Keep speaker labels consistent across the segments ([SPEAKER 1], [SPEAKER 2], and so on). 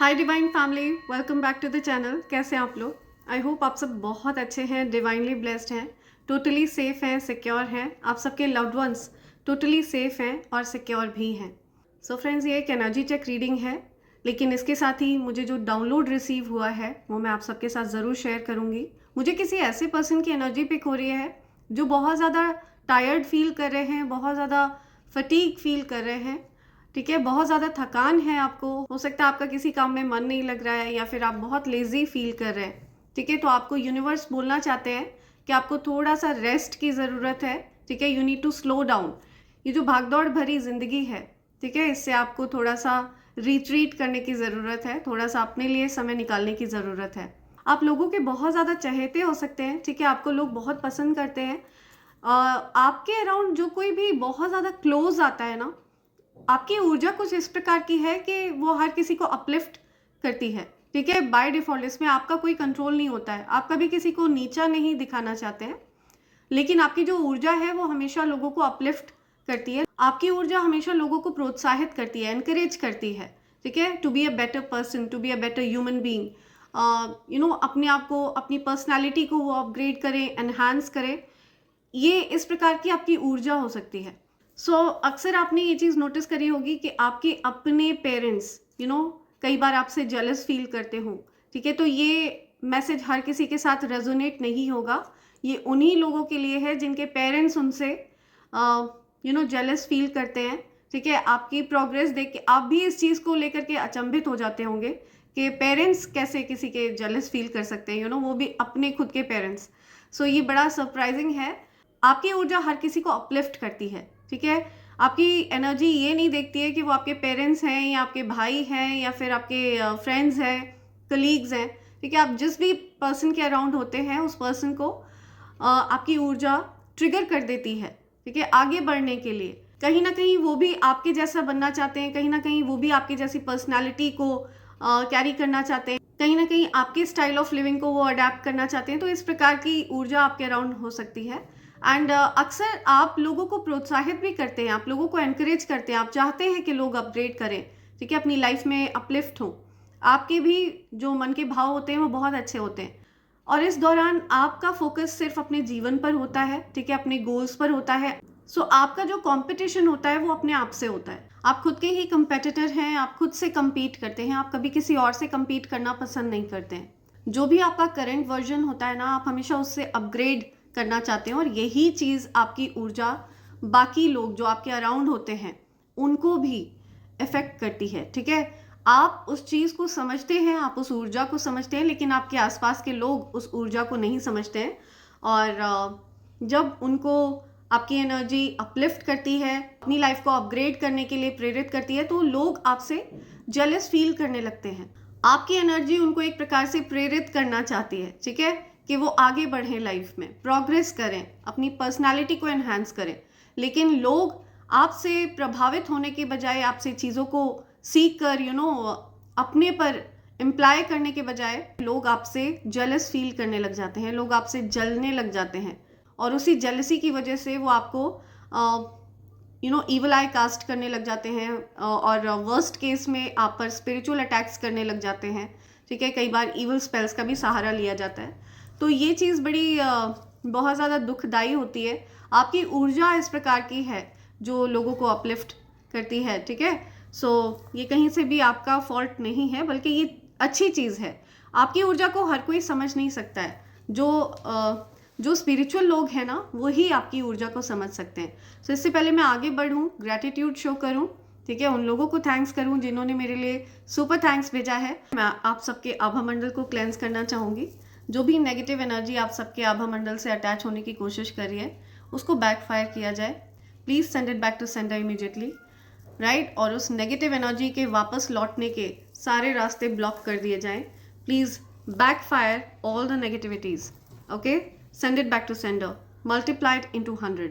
[SPEAKER 1] Hi divine family, welcome back to the channel. कैसे हैं आप लोग? आई होप आप सब बहुत अच्छे हैं, डिवाइनली ब्लेस्ड हैं, टोटली सेफ हैं, सिक्योर हैं। आप सबके लव्ड वंस टोटली सेफ हैं और सिक्योर भी हैं। सो फ्रेंड्स, ये एक एनर्जी चेक रीडिंग है, लेकिन इसके साथ ही मुझे जो डाउनलोड रिसीव हुआ है वो मैं आप सबके साथ ज़रूर शेयर करूँगी। मुझे किसी ऐसे पर्सन की एनर्जी पिक हो रही है जो बहुत ज़्यादा टायर्ड फील कर रहे हैं, बहुत ज़्यादा फटीग फील कर रहे हैं। ठीक है, बहुत ज़्यादा थकान है आपको, हो सकता है आपका किसी काम में मन नहीं लग रहा है या फिर आप बहुत लेजी फील कर रहे हैं। ठीक है, तो आपको यूनिवर्स बोलना चाहते हैं कि आपको थोड़ा सा रेस्ट की ज़रूरत है। ठीक है, you need to slow down. ये जो भागदौड़ भरी ज़िंदगी है, ठीक है, इससे आपको थोड़ा सा रिट्रीट करने की ज़रूरत है, थोड़ा सा अपने लिए समय निकालने की ज़रूरत है। आप लोगों के बहुत ज़्यादा चहेते हो सकते हैं। ठीक है, आपको लोग बहुत पसंद करते हैं। आपके अराउंड जो कोई भी बहुत ज़्यादा क्लोज आता है ना, आपकी ऊर्जा कुछ इस प्रकार की है कि वो हर किसी को अपलिफ्ट करती है। ठीक है, बाय डिफॉल्ट इसमें आपका कोई कंट्रोल नहीं होता है। आप कभी किसी को नीचा नहीं दिखाना चाहते हैं, लेकिन आपकी जो ऊर्जा है वो हमेशा लोगों को अपलिफ्ट करती है। आपकी ऊर्जा हमेशा लोगों को प्रोत्साहित करती है, एनकरेज करती है। ठीक है, to be a better person, to be a better human being. अपने आप को, अपनी पर्सनैलिटी को वो अपग्रेड करें, एनहांस करें। ये इस प्रकार की आपकी ऊर्जा हो सकती है। अक्सर आपने ये चीज़ नोटिस करी होगी कि आपके अपने पेरेंट्स कई बार आपसे जेलस फील करते हो। ठीक है, तो ये मैसेज हर किसी के साथ रेजोनेट नहीं होगा। ये उन्हीं लोगों के लिए है जिनके पेरेंट्स उनसे जेलस फील करते हैं। ठीक है, आपकी प्रोग्रेस देख के आप भी इस चीज़ को लेकर के अचंभित हो जाते होंगे कि पेरेंट्स कैसे किसी के जेलस फील कर सकते हैं, वो भी अपने खुद के पेरेंट्स। ये बड़ा सरप्राइजिंग है। आपकी ऊर्जा हर किसी को अपलिफ्ट करती है। ठीक है, आपकी एनर्जी ये नहीं देखती है कि वो आपके पेरेंट्स हैं या आपके भाई हैं या फिर आपके फ्रेंड्स हैं, कलीग्स हैं। ठीक है, आप जिस भी पर्सन के अराउंड होते हैं उस पर्सन को आपकी ऊर्जा ट्रिगर कर देती है। ठीक है, आगे बढ़ने के लिए कहीं ना कहीं वो भी आपके जैसा बनना चाहते हैं, कहीं ना कहीं वो भी आपकी जैसी पर्सनालिटी को कैरी करना चाहते हैं, कहीं ना कहीं आपके स्टाइल ऑफ लिविंग को वो अडेप्ट करना चाहते हैं। तो इस प्रकार की ऊर्जा आपके अराउंड हो सकती है। एंड अक्सर आप लोगों को प्रोत्साहित भी करते हैं, आप लोगों को एनकरेज करते हैं। आप चाहते हैं कि लोग अपग्रेड करें, ठीक है, अपनी लाइफ में अपलिफ्ट हों। आपके भी जो मन के भाव होते हैं वो बहुत अच्छे होते हैं, और इस दौरान आपका फोकस सिर्फ अपने जीवन पर होता है। ठीक है, अपने गोल्स पर होता है। आपका जो कंपटीशन होता है वो अपने आप से होता है। आप खुद के ही कंपेटिटर हैं, आप खुद से compete करते हैं, आप कभी किसी और से compete करना पसंद नहीं करते हैं। जो भी आपका करंट वर्जन होता है ना, आप हमेशा उससे अपग्रेड करना चाहते हैं, और यही चीज़ आपकी ऊर्जा बाकी लोग जो आपके अराउंड होते हैं उनको भी इफेक्ट करती है। ठीक है, आप उस चीज़ को समझते हैं, आप उस ऊर्जा को समझते हैं, लेकिन आपके आसपास के लोग उस ऊर्जा को नहीं समझते हैं। और जब उनको आपकी एनर्जी अपलिफ्ट करती है, अपनी लाइफ को अपग्रेड करने के लिए प्रेरित करती है, तो लोग आपसे जेलस फील करने लगते हैं। आपकी एनर्जी उनको एक प्रकार से प्रेरित करना चाहती है। ठीक है, कि वो आगे बढ़ें, लाइफ में प्रोग्रेस करें, अपनी पर्सनालिटी को एनहांस करें। लेकिन लोग आपसे प्रभावित होने के बजाय, आपसे चीज़ों को सीख कर अपने पर इम्प्लाई करने के बजाय लोग आपसे जेलस फील करने लग जाते हैं, लोग आपसे जलने लग जाते हैं, और उसी जेलसी की वजह से वो आपको ईवल आई कास्ट करने लग जाते हैं, और वर्स्ट केस में आप पर स्पिरिचुअल अटैक्स करने लग जाते हैं। ठीक है, कई बार ईवल स्पेल्स का भी सहारा लिया जाता है। तो ये चीज़ बड़ी बहुत ज़्यादा दुखदाई होती है। आपकी ऊर्जा इस प्रकार की है जो लोगों को अपलिफ्ट करती है। ठीक है, ये कहीं से भी आपका फॉल्ट नहीं है, बल्कि ये अच्छी चीज़ है। आपकी ऊर्जा को हर कोई समझ नहीं सकता है। जो स्पिरिचुअल लोग हैं ना, वही आपकी ऊर्जा को समझ सकते हैं। इससे पहले मैं आगे बढ़ूं, ग्रैटिट्यूड शो करूं, ठीक है, उन लोगों को थैंक्स करूं जिन्होंने मेरे लिए सुपर थैंक्स भेजा है। मैं आप सबके आभा मंडल को क्लेंस करना चाहूँगी। जो भी नेगेटिव एनर्जी आप सबके आभा मंडल से अटैच होने की कोशिश कर रही है, उसको बैकफायर किया जाए। Please send it back to sender immediately, right. और उस नेगेटिव एनर्जी के वापस लौटने के सारे रास्ते ब्लॉक कर दिए जाएं। Please backfire all the negativities, okay. Send it back to sender, multiplied into 100.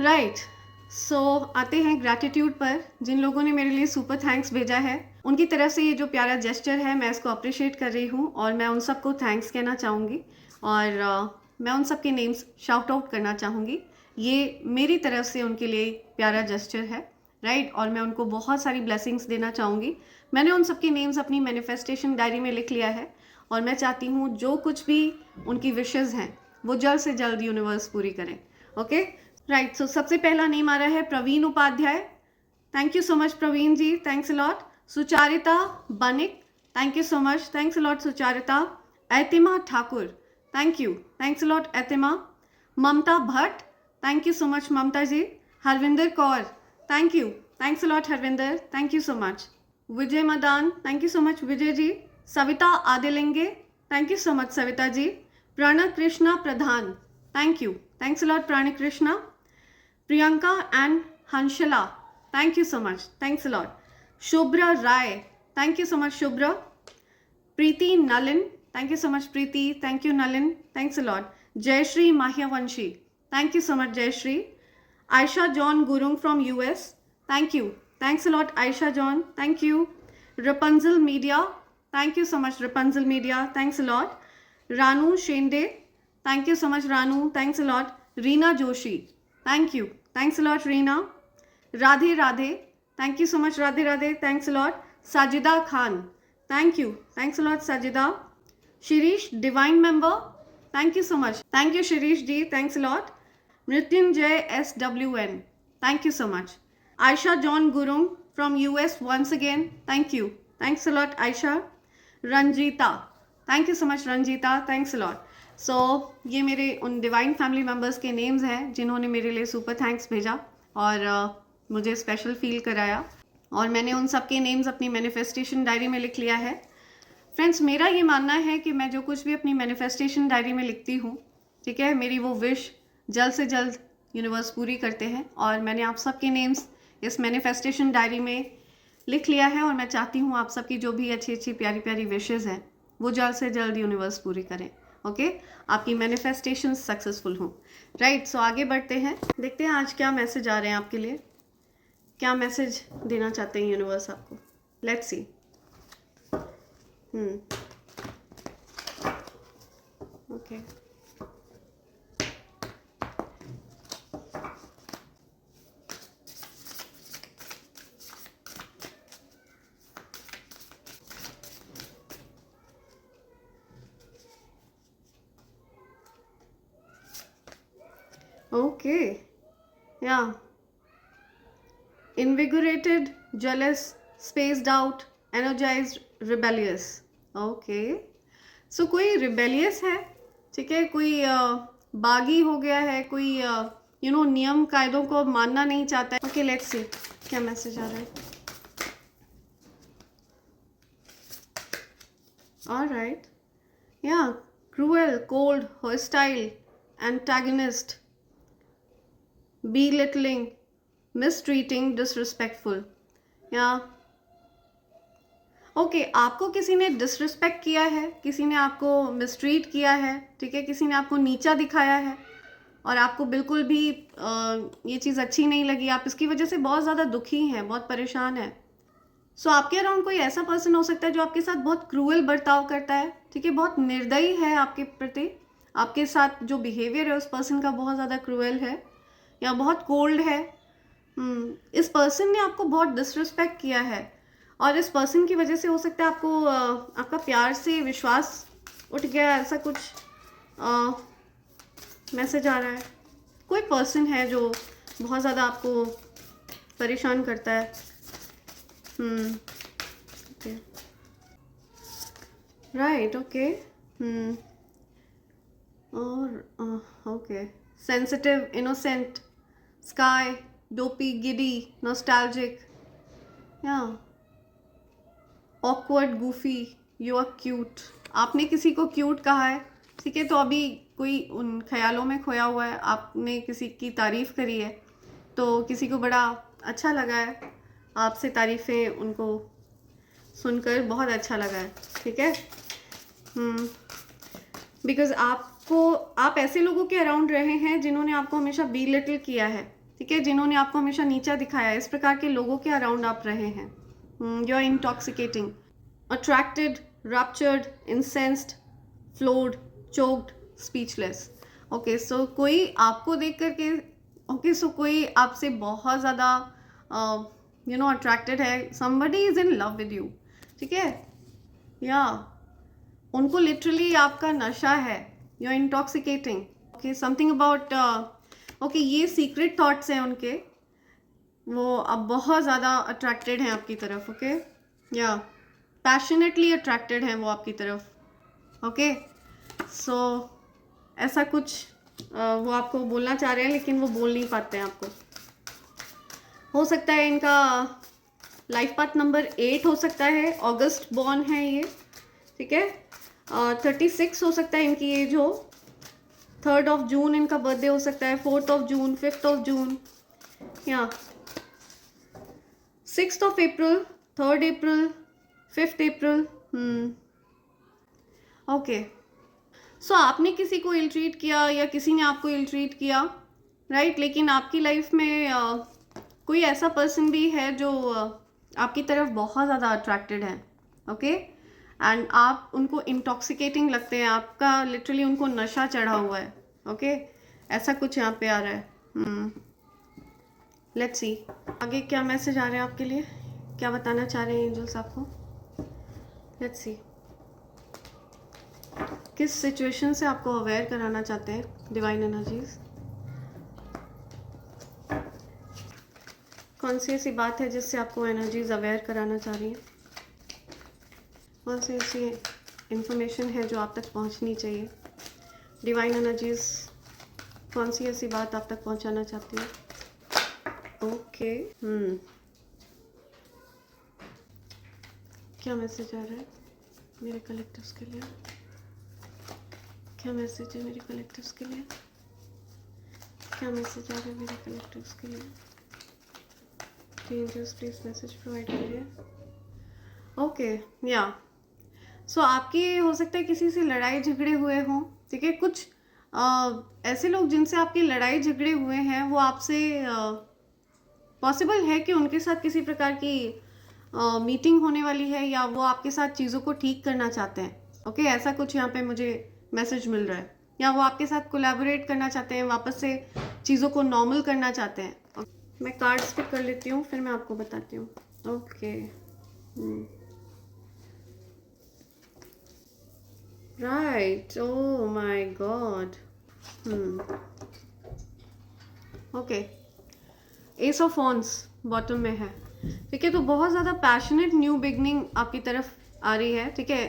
[SPEAKER 1] Right. आते हैं ग्रैटिट्यूड पर। जिन लोगों ने मेरे लिए सुपर थैंक्स भेजा है, उनकी तरफ से ये जो प्यारा जेस्चर है, मैं इसको अप्रिशिएट कर रही हूँ, और मैं उन सबको थैंक्स कहना चाहूँगी, और मैं उन सबके नेम्स शाउट आउट करना चाहूँगी। ये मेरी तरफ से उनके लिए प्यारा जेस्चर है, राइट, और मैं उनको बहुत सारी ब्लेसिंग्स देना चाहूँगी। मैंने उन सबके नेम्स अपनी मैनिफेस्टेशन डायरी में लिख लिया है और मैं चाहती हूँ जो कुछ भी उनकी विशेज़ हैं वो जल्द से जल्द यूनिवर्स पूरी करें। Okay, right. सो सबसे पहला नेम आ रहा है Praveen Upadhyay. Thank you so much Praveen ji, thanks a lot. Sucharita Banik, thank you so much, thanks a lot Sucharita. Aitima Thakur, thank you, thanks a lot Aitima. Mamta Bhatt, thank you so much Mamta ji. Harvinder Kaur, thank you, thanks a lot Harvinder, thank you so much. Vijay Madan, thank you so much Vijay ji. Savita Adilinge, thank you so much Savita ji. Pranav Krishna Pradhan, thank you, thanks a lot Prani Krishna. Priyanka and Hanshla, thank you so much, thanks a lot. Shubhra Rai, thank you so much Shubhra. Preeti Nalin, thank you so much Preeti, thank you Nalin, thanks a lot. Jayashree Mahyavanshi, thank you so much Jayashree. Ayesha John Gurung from US, thank you, thanks a lot Ayesha John, thank you. Rapunzel Media, thank you so much Rapunzel Media, thanks a lot. Ranu Shende, thank you so much Ranu, thanks a lot. Reena Joshi, thank you, thanks a lot Reena. Radhe Radhe, thank you so much Radhe Radhe, thanks a lot. Sajida Khan, thank you, thanks a lot Sajida. Shirish Divine Member, thank you so much, thank you Shirish ji, thanks a lot. Mrityunjay SWN, thank you so much. Aisha John Gurung from US once again, thank you, thanks a lot Aisha. Ranjita, thank you so much Ranjita, thanks a lot. So ये मेरे उन divine family members के names हैं जिन्होंने मेरे लिए super thanks भेजा और मुझे स्पेशल फील कराया, और मैंने उन सब के नेम्स अपनी मैनिफेस्टेशन डायरी में लिख लिया है। फ्रेंड्स, मेरा ये मानना है कि मैं जो कुछ भी अपनी मैनिफेस्टेशन डायरी में लिखती हूँ, ठीक है, मेरी वो विश जल्द से जल्द यूनिवर्स पूरी करते हैं, और मैंने आप सबके नेम्स इस मैनिफेस्टेशन डायरी में लिख लिया है, और मैं चाहती हूँ आप सबकी जो भी अच्छी अच्छी प्यारी प्यारी विशेस हैं वो जल्द से जल्द यूनिवर्स पूरी करें। ओके, आपकी मैनिफेस्टेशन सक्सेसफुल हों। राइट, सो आगे बढ़ते हैं, देखते हैं आज क्या मैसेज आ रहे हैं आपके लिए, क्या मैसेज देना चाहते हैं यूनिवर्स आपको। Let's see. Okay, okay, yeah, invigorated, jealous, spaced out, energized, rebellious. Okay, so कोई rebellious है, ठीक है, कोई बागी हो गया है, कोई नियम कायदों को मानना नहीं चाहता है। ओके, लेट्स सी क्या मैसेज आ रहा है। ऑलराइट, या, cruel, cold, hostile, antagonist, belittling, mistreating, disrespectful. या ओके, आपको किसी ने डिसरिस्पेक्ट किया है, किसी ने आपको मिसट्रीट किया है, ठीक है, किसी ने आपको नीचा दिखाया है और आपको बिल्कुल भी ये चीज़ अच्छी नहीं लगी, आप इसकी वजह से बहुत ज़्यादा दुखी हैं, बहुत परेशान हैं। सो आपके अराउंड कोई ऐसा पर्सन हो सकता है जो आपके साथ बहुत क्रूअल बर्ताव करता है, ठीक है, बहुत निर्दयी है आपके प्रति, आपके साथ जो बिहेवियर है उस पर्सन का बहुत ज़्यादा क्रूअल है या बहुत कोल्ड है। इस पर्सन ने आपको बहुत डिसरिस्पेक्ट किया है और इस पर्सन की वजह से हो सकता है आपको आपका प्यार से विश्वास उठ गया, ऐसा कुछ मैसेज आ रहा है। कोई पर्सन है जो बहुत ज़्यादा आपको परेशान करता है। ओके, राइट, ओके, और okay, sensitive, innocent, sky, dopey, giddy, nostalgic, या, awkward, goofy, you are cute. आपने किसी को क्यूट कहा है, ठीक है, तो अभी कोई उन ख्यालों में खोया हुआ है, आपने किसी की तारीफ़ करी है तो किसी को बड़ा अच्छा लगा है, आपसे तारीफ़ें उनको सुनकर बहुत अच्छा लगा है, ठीक है। बिकॉज़ आप ऐसे लोगों के अराउंड रहे हैं जिन्होंने आपको हमेशा बी लिटिल किया है, ठीक है, जिन्होंने आपको हमेशा नीचा दिखाया है, इस प्रकार के लोगों के अराउंड आप रहे हैं। You are intoxicating, attracted, raptured, incensed, floored, choked, speechless. Okay, so कोई आपको देख करके, ओके, सो कोई आपसे बहुत ज़्यादा अट्रैक्टेड है, somebody is in love with you, ठीक है, या उनको लिटरली आपका नशा है, you are intoxicating, okay, something about, okay, ये सीक्रेट थॉट्स हैं उनके, वो अब बहुत ज़्यादा अट्रैक्टेड हैं आपकी तरफ, ओके, या पैशनेटली अट्रैक्टेड हैं वो आपकी तरफ, ओके, सो ऐसा कुछ वो आपको बोलना चाह रहे हैं लेकिन वो बोल नहीं पाते हैं आपको। हो सकता है इनका लाइफ पाथ नंबर 8 हो सकता है, अगस्त बॉर्न है ये, ठीक है, 36 हो सकता है इनकी एज हो, 3rd ऑफ जून इनका बर्थडे हो सकता है, 4th of June, 5th of June, या 6th of April, 3rd April, 5th April, okay. सो आपने किसी को इल ट्रीट किया या किसी ने आपको इल ट्रीट किया, राइट, लेकिन आपकी लाइफ में कोई ऐसा पर्सन भी है जो आपकी तरफ बहुत ज़्यादा अट्रैक्टेड है, ओके, एंड आप उनको इंटॉक्सिकेटिंग लगते हैं, आपका लिटरली उनको नशा चढ़ा हुआ है, ओके, ऐसा कुछ यहाँ पे आ रहा है। लेट्स सी आगे क्या मैसेज आ रहा है आपके लिए, क्या बताना चाह रहे हैं एंजल्स आपको, लेट्स सी किस सिचुएशन से आपको अवेयर कराना चाहते हैं डिवाइन एनर्जीज, कौन सी ऐसी बात है जिससे आपको एनर्जीज अवेयर कराना चाह रही हैं, कौन सी ऐसी इंफॉर्मेशन है जो आप तक पहुंचनी चाहिए, डिवाइन एनर्जीज कौन सी ऐसी बात आप तक पहुंचाना चाहती है, ओके, क्या मैसेज आ रहा है मेरे कलेक्टिव्स के लिए, क्या मैसेज है मेरे कलेक्टिव्स के लिए, क्या मैसेज आ रहा है मेरे कलेक्टिव्स के लिए, एंजल्स प्लीज मैसेज प्रोवाइड करिए, ओके, या सो आपकी हो सकता है किसी से लड़ाई झगड़े हुए हों, ठीक है, कुछ ऐसे लोग जिनसे आपकी लड़ाई झगड़े हुए हैं वो आपसे पॉसिबल है कि उनके साथ किसी प्रकार की मीटिंग होने वाली है या वो आपके साथ चीज़ों को ठीक करना चाहते हैं, ओके, ऐसा कुछ यहाँ पे मुझे मैसेज मिल रहा है, या वो आपके साथ कोलैबोरेट करना चाहते हैं, वापस से चीज़ों को नॉर्मल करना चाहते हैं। मैं कार्ड्स पिक कर लेती हूँ फिर मैं आपको बताती हूँ, okay, right, O my God, okay, S of wands bottom में है, ठीक है, तो बहुत ज़्यादा पैशनेट न्यू बिगनिंग आपकी तरफ आ रही है, ठीक है,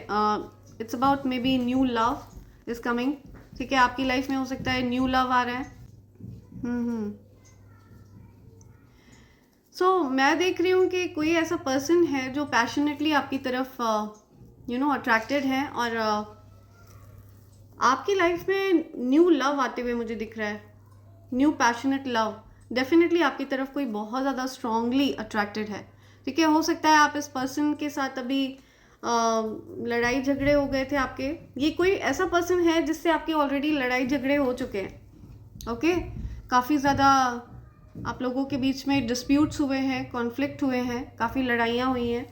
[SPEAKER 1] it's about may be new love is coming, ठीक है, आपकी लाइफ में हो सकता है न्यू लव आ रहा है, सो मैं देख रही हूँ कि कोई ऐसा पर्सन है जो पैशनेटली आपकी तरफ अट्रैक्टेड है और आपकी लाइफ में न्यू लव आते हुए मुझे दिख रहा है, न्यू पैशनेट लव, डेफिनेटली आपकी तरफ कोई बहुत ज़्यादा स्ट्रांगली अट्रैक्टेड है, ठीक है, हो सकता है आप इस पर्सन के साथ अभी लड़ाई झगड़े हो गए थे आपके, ये कोई ऐसा पर्सन है जिससे आपके ऑलरेडी लड़ाई झगड़े हो चुके हैं, ओके, काफ़ी ज़्यादा आप लोगों के बीच में डिस्प्यूट्स हुए हैं, कॉन्फ्लिक्ट हुए हैं, काफ़ी लड़ाइयाँ हुई हैं,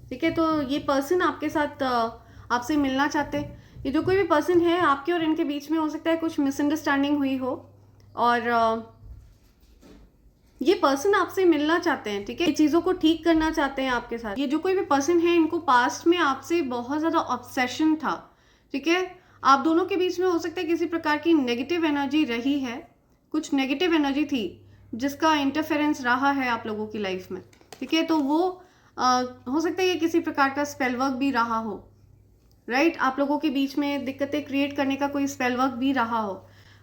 [SPEAKER 1] ठीक है, तो ये पर्सन आपके साथ आपसे मिलना चाहते हैं, ये जो कोई भी पर्सन है आपके और इनके बीच में हो सकता है कुछ मिसअंडरस्टैंडिंग हुई हो और ये पर्सन आपसे मिलना चाहते हैं, ठीक है, ये चीज़ों को ठीक करना चाहते हैं आपके साथ, ये जो कोई भी पर्सन है इनको पास्ट में आपसे बहुत ज़्यादा ऑब्सेशन था, ठीक है, आप दोनों के बीच में हो सकता है किसी प्रकार की नेगेटिव एनर्जी रही है, कुछ नेगेटिव एनर्जी थी जिसका इंटरफेरेंस रहा है आप लोगों की लाइफ में, ठीक है, तो वो हो सकता है ये किसी प्रकार का स्पेल वर्क भी रहा हो, राइट, आप लोगों के बीच में दिक्कतें क्रिएट करने का कोई स्पेल वर्क भी रहा हो,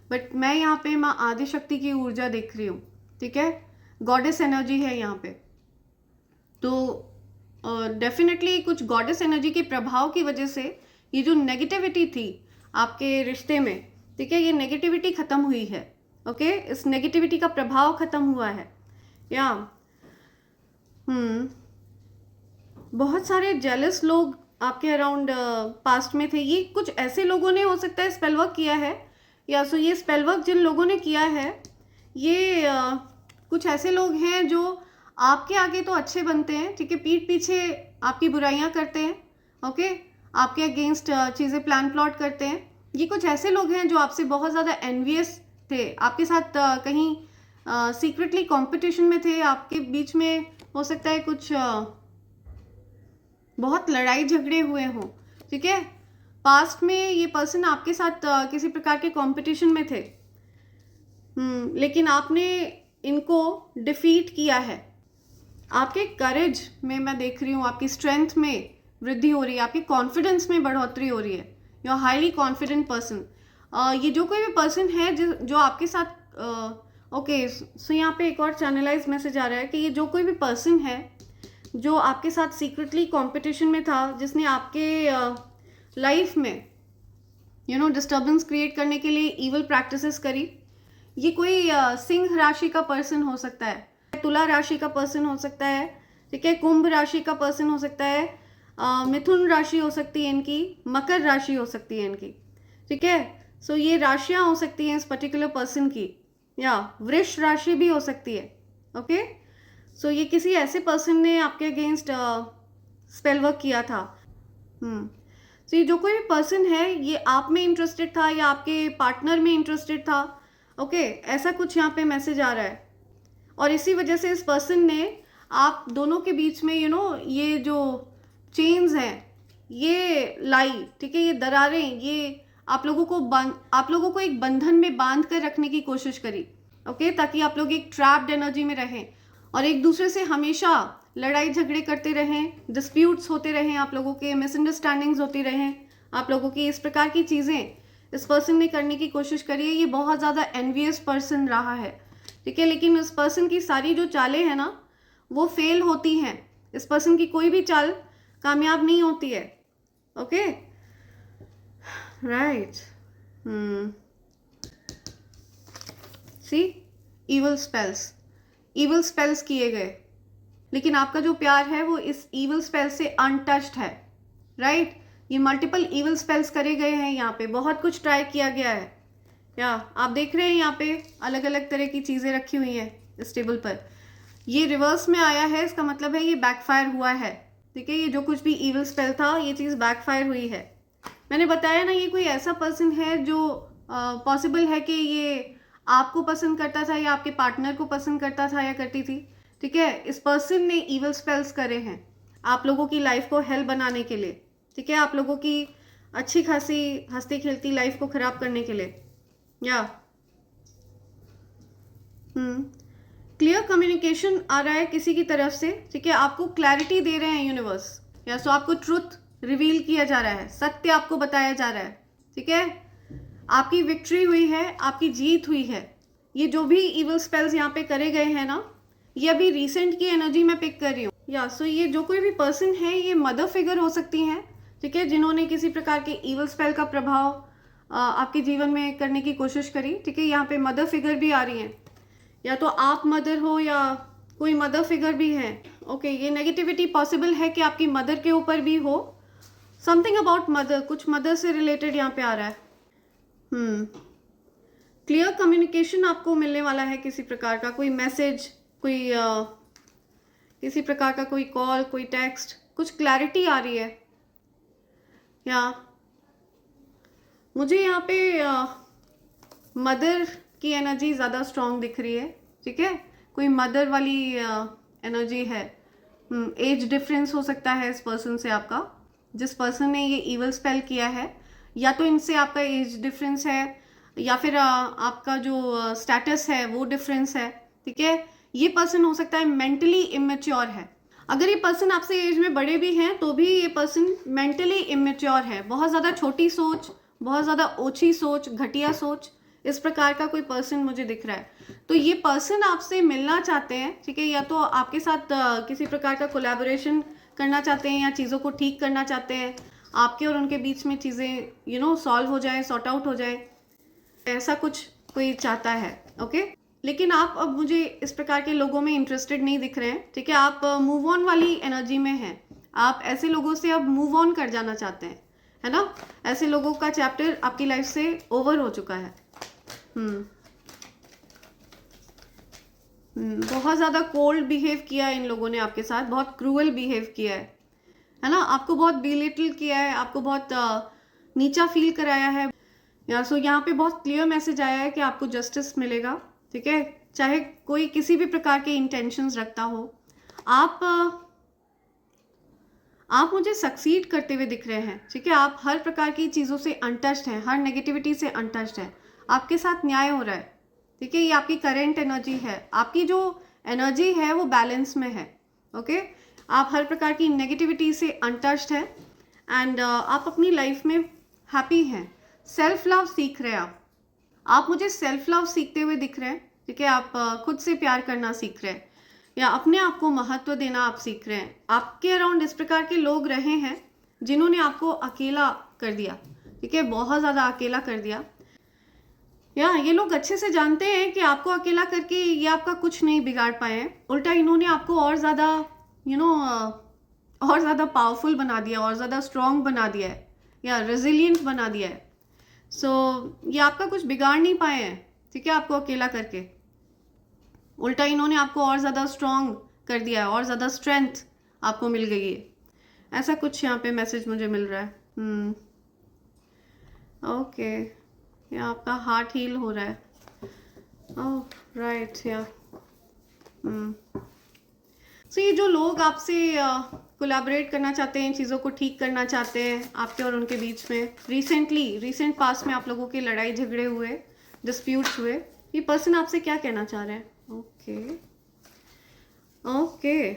[SPEAKER 1] बट मैं यहाँ पे माँ आदिशक्ति की ऊर्जा देख रही हूँ, ठीक है, गॉडेस एनर्जी है यहाँ पे, तो डेफिनेटली कुछ गॉडेस एनर्जी के प्रभाव की वजह से ये जो नेगेटिविटी थी आपके रिश्ते में, ठीक है, ये नेगेटिविटी ख़त्म हुई है, ओके, इस नेगेटिविटी का प्रभाव ख़त्म हुआ है, या बहुत सारे जेलस लोग आपके अराउंड पास्ट में थे, ये कुछ ऐसे लोगों ने हो सकता है स्पेल वर्क किया है, या सो ये स्पेल वर्क जिन लोगों ने किया है ये कुछ ऐसे लोग हैं जो आपके आगे तो अच्छे बनते हैं, ठीक है, पीठ पीछे आपकी बुराइयां करते हैं, ओके, आपके अगेंस्ट चीज़ें प्लान प्लॉट करते हैं, ये कुछ ऐसे लोग हैं जो आपसे बहुत ज़्यादा एनवियस थे, आपके साथ कहीं सीक्रेटली कंपटीशन में थे, आपके बीच में हो सकता है कुछ बहुत लड़ाई झगड़े हुए हों, ठीक है। पास्ट में ये पर्सन आपके साथ किसी प्रकार के कंपटीशन में थे, लेकिन आपने इनको डिफीट किया है। आपके करेज में मैं देख रही हूँ, आपकी स्ट्रेंथ में वृद्धि हो रही है, आपके कॉन्फिडेंस में बढ़ोतरी हो रही है। You are highly confident person. ये जो कोई भी पर्सन है जो आपके साथ ओके, सो यहाँ पे एक और चैनलाइज मैसेज आ रहा है कि ये जो कोई भी पर्सन है जो आपके साथ सीक्रेटली कंपटीशन में था, जिसने आपके लाइफ में डिस्टर्बेंस क्रिएट करने के लिए इविल प्रैक्टिसेस करी। ये कोई सिंह राशि का पर्सन हो सकता है, तुला राशि का पर्सन हो सकता है, ठीक है, कुंभ राशि का पर्सन हो सकता है, मिथुन राशि हो सकती है इनकी, मकर राशि हो सकती है इनकी, ठीक है। सो ये राशियां हो सकती हैं इस पर्टिकुलर पर्सन की, या वृष राशि भी हो सकती है। ओके, सो ये किसी ऐसे पर्सन ने आपके अगेंस्ट स्पेल वर्क किया था। तो ये जो कोई भी पर्सन है ये आप में इंटरेस्टेड था या आपके पार्टनर में इंटरेस्टेड था। ओके, ऐसा कुछ यहाँ पे मैसेज आ रहा है, और इसी वजह से इस पर्सन ने आप दोनों के बीच में ये जो चेन्स हैं ये लाई, ठीक है, ये दरारें, ये आप लोगों को एक बंधन में बांध कर रखने की कोशिश करी। ओके, ताकि आप लोग एक ट्रैप्ड एनर्जी में रहें और एक दूसरे से हमेशा लड़ाई झगड़े करते रहें, डिस्प्यूट्स होते रहें, आप लोगों के मिसअंडरस्टैंडिंग्स होती रहें, आप लोगों की इस प्रकार की चीज़ें इस पर्सन ने करने की कोशिश करी है। ये बहुत ज़्यादा एनवियस पर्सन रहा है, ठीक है, लेकिन इस पर्सन की सारी जो चालें हैं ना वो फेल होती हैं। इस पर्सन की कोई भी चाल कामयाब नहीं होती है। Okay, right. See, evil spells किए गए, लेकिन आपका जो प्यार है वो इस इविल स्पेल से अनटच्ड है, राइट। ये मल्टीपल इविल स्पेल्स करे गए हैं, यहाँ पे बहुत कुछ ट्राई किया गया है। या आप देख रहे हैं यहाँ पे अलग अलग तरह की चीज़ें रखी हुई हैं इस टेबल पर। ये रिवर्स में आया है, इसका मतलब है ये बैकफायर हुआ है, ठीक है। ये जो कुछ भी इविल स्पेल था ये चीज़ बैकफायर हुई है। मैंने बताया ना, ये कोई ऐसा पर्सन है जो पॉसिबल है कि ये आपको पसंद करता था या आपके पार्टनर को पसंद करता था या करती थी, ठीक है। इस पर्सन ने इविल स्पेल्स करे हैं आप लोगों की लाइफ को हेल बनाने के लिए, ठीक है, आप लोगों की अच्छी खासी हंसती खेलती लाइफ को खराब करने के लिए। या क्लियर कम्युनिकेशन आ रहा है किसी की तरफ से, ठीक है, आपको क्लैरिटी दे रहे हैं यूनिवर्स, या सो आपको ट्रुथ रिवील किया जा रहा है, सत्य आपको बताया जा रहा है, ठीक है। आपकी विक्ट्री हुई है, आपकी जीत हुई है। ये जो भी इविल स्पेल्स यहाँ पे करे गए हैं ना, ये अभी रिसेंट की एनर्जी में पिक कर रही हूँ। या सो ये जो कोई भी पर्सन है ये मदर फिगर हो सकती हैं, ठीक है, जिन्होंने किसी प्रकार के इविल स्पेल का प्रभाव आपके जीवन में करने की कोशिश करी, ठीक है। यहाँ पे मदर फिगर भी आ रही हैं, या तो आप मदर हो या कोई मदर फिगर भी है। ओके, ये नेगेटिविटी पॉसिबल है कि आपकी मदर के ऊपर भी हो, समथिंग अबाउट मदर, कुछ मदर से रिलेटेड यहाँ पे आ रहा है। क्लियर कम्युनिकेशन आपको मिलने वाला है, किसी प्रकार का कोई मैसेज, कोई किसी प्रकार का कोई कॉल, कोई टेक्स्ट, कुछ क्लैरिटी आ रही है। या मुझे यहाँ पे मदर की एनर्जी ज़्यादा स्ट्रॉन्ग दिख रही है, ठीक है, कोई मदर वाली एनर्जी है। एज डिफरेंस हो सकता है इस पर्सन से आपका, जिस पर्सन ने ये इविल स्पेल किया है, या तो इनसे आपका एज डिफरेंस है या फिर आपका जो स्टेटस है वो डिफरेंस है, ठीक है। ये पर्सन हो सकता है मेंटली इमेच्योर है। अगर ये पर्सन आपसे एज में बड़े भी हैं तो भी ये पर्सन मेंटली इमेच्योर है, बहुत ज़्यादा छोटी सोच, बहुत ज़्यादा ओछी सोच, घटिया सोच, इस प्रकार का कोई पर्सन मुझे दिख रहा है। तो ये पर्सन आपसे मिलना चाहते हैं, ठीक है, या तो आपके साथ किसी प्रकार का कोलैबोरेशन करना चाहते हैं या चीज़ों को ठीक करना चाहते हैं, आपके और उनके बीच में चीज़ें सॉल्व हो जाए, सॉर्ट आउट हो जाए, ऐसा कुछ कोई चाहता है। ओके, लेकिन आप अब मुझे इस प्रकार के लोगों में इंटरेस्टेड नहीं दिख रहे हैं, ठीक है। आप मूव ऑन वाली एनर्जी में हैं, आप ऐसे लोगों से अब मूव ऑन कर जाना चाहते हैं, है ना। ऐसे लोगों का चैप्टर आपकी लाइफ से ओवर हो चुका है। बहुत ज़्यादा कोल्ड बिहेव किया है इन लोगों ने आपके साथ, बहुत क्रूअल बिहेव किया है ना, आपको बहुत बिलिटल किया है, आपको बहुत नीचा फील कराया है। या सो यहाँ पे बहुत क्लियर मैसेज आया है कि आपको जस्टिस मिलेगा, ठीक है, चाहे कोई किसी भी प्रकार के इंटेंशंस रखता हो, आप मुझे सक्सीड करते हुए दिख रहे हैं, ठीक है। आप हर प्रकार की चीज़ों से अनटच्ड हैं, हर नेगेटिविटी से अनटच्ड हैं, आपके साथ न्याय हो रहा है, ठीक है। ये आपकी करेंट एनर्जी है, आपकी जो एनर्जी है वो बैलेंस में है, ओके। आप हर प्रकार की नेगेटिविटी से अनटच्ड हैं एंड आप अपनी लाइफ में हैप्पी हैं। सेल्फ लव सीख रहे हैं आप मुझे सेल्फ लव सीखते हुए दिख रहे हैं, ठीक है। आप खुद से प्यार करना सीख रहे हैं या अपने आप को महत्व देना आप सीख रहे हैं। आपके अराउंड इस प्रकार के लोग रहे हैं जिन्होंने आपको अकेला कर दिया, ठीक है, बहुत ज़्यादा अकेला कर दिया। या ये लोग अच्छे से जानते हैं कि आपको अकेला करके ये आपका कुछ नहीं बिगाड़ पाए हैं, उल्टा इन्होंने आपको और ज़्यादा और ज़्यादा पावरफुल बना दिया, और ज़्यादा स्ट्रॉन्ग बना दिया है या रेजिलियंट बना दिया है। ये आपका कुछ बिगाड़ नहीं पाए हैं, ठीक है, आपको अकेला करके। उल्टा इन्होंने आपको और ज़्यादा स्ट्रॉन्ग कर दिया है, और ज़्यादा स्ट्रेंथ आपको मिल गई है। ऐसा कुछ यहाँ पे मैसेज मुझे मिल रहा है। ओके, ये आपका हार्ट हील हो रहा है। ओह राइट, या ये जो लोग आपसे कोलैबोरेट करना चाहते हैं, चीज़ों को ठीक करना चाहते हैं आपके और उनके बीच में, रिसेंट पास में आप लोगों के लड़ाई झगड़े हुए, डिस्प्यूट्स हुए, ये पर्सन आपसे क्या कहना चाह रहे हैं? Okay,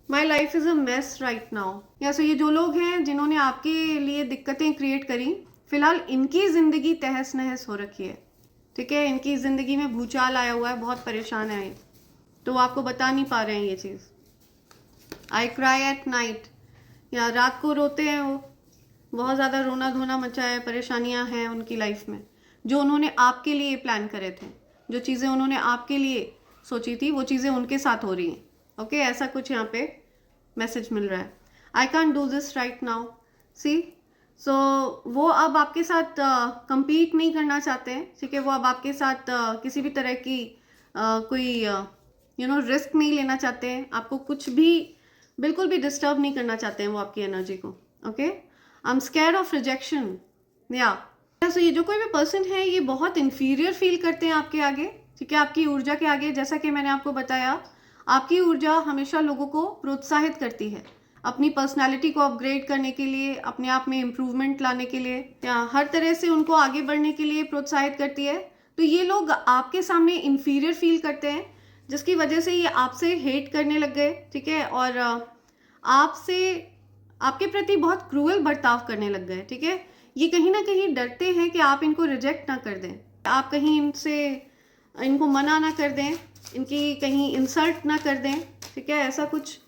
[SPEAKER 1] my life is a mess right now. या सो ये जो लोग हैं जिन्होंने आपके लिए दिक्कतें क्रिएट करी, फिलहाल इनकी ज़िंदगी तहस नहस हो रखी है, ठीक है। इनकी ज़िंदगी में भूचाल आया हुआ है, बहुत परेशान है ये, तो वो आपको बता नहीं पा रहे हैं ये चीज़। आई क्राई एट नाइट, या रात को रोते हैं वो, बहुत ज़्यादा रोना धोना मचा है, परेशानियां हैं उनकी लाइफ में। जो उन्होंने आपके लिए प्लान करे थे, जो चीज़ें उन्होंने आपके लिए सोची थी, वो चीज़ें उनके साथ हो रही हैं, ओके। ऐसा कुछ यहाँ पे मैसेज मिल रहा है। I can't do this right now, see. वो अब आपके साथ compete नहीं करना चाहते हैं, ठीक है। वो अब आपके साथ किसी भी तरह की कोई रिस्क नहीं लेना चाहते हैं, आपको कुछ भी बिल्कुल भी डिस्टर्ब नहीं करना चाहते हैं वो आपकी एनर्जी को, okay. I am scared of rejection, या ये जो कोई भी पर्सन है ये बहुत इन्फीरियर फील करते हैं आपके आगे, ठीक है, आपकी ऊर्जा के आगे। जैसा कि मैंने आपको बताया, आपकी ऊर्जा हमेशा लोगों को प्रोत्साहित करती है अपनी पर्सनालिटी को अपग्रेड करने के लिए, अपने आप में इम्प्रूवमेंट लाने के लिए, या हर तरह से उनको आगे बढ़ने के लिए प्रोत्साहित करती है। तो ये लोग आपके सामने इन्फीरियर फील करते हैं, जिसकी वजह से ये आपसे हेट करने लग गए, ठीक है, और आपके प्रति बहुत क्रूअल बर्ताव करने लग गए, ठीक है। ये कहीं ना कहीं डरते हैं कि आप इनको रिजेक्ट ना कर दें, आप कहीं इनको मना ना कर दें, इनकी कहीं इंसल्ट ना कर दें, ठीक है, ऐसा कुछ।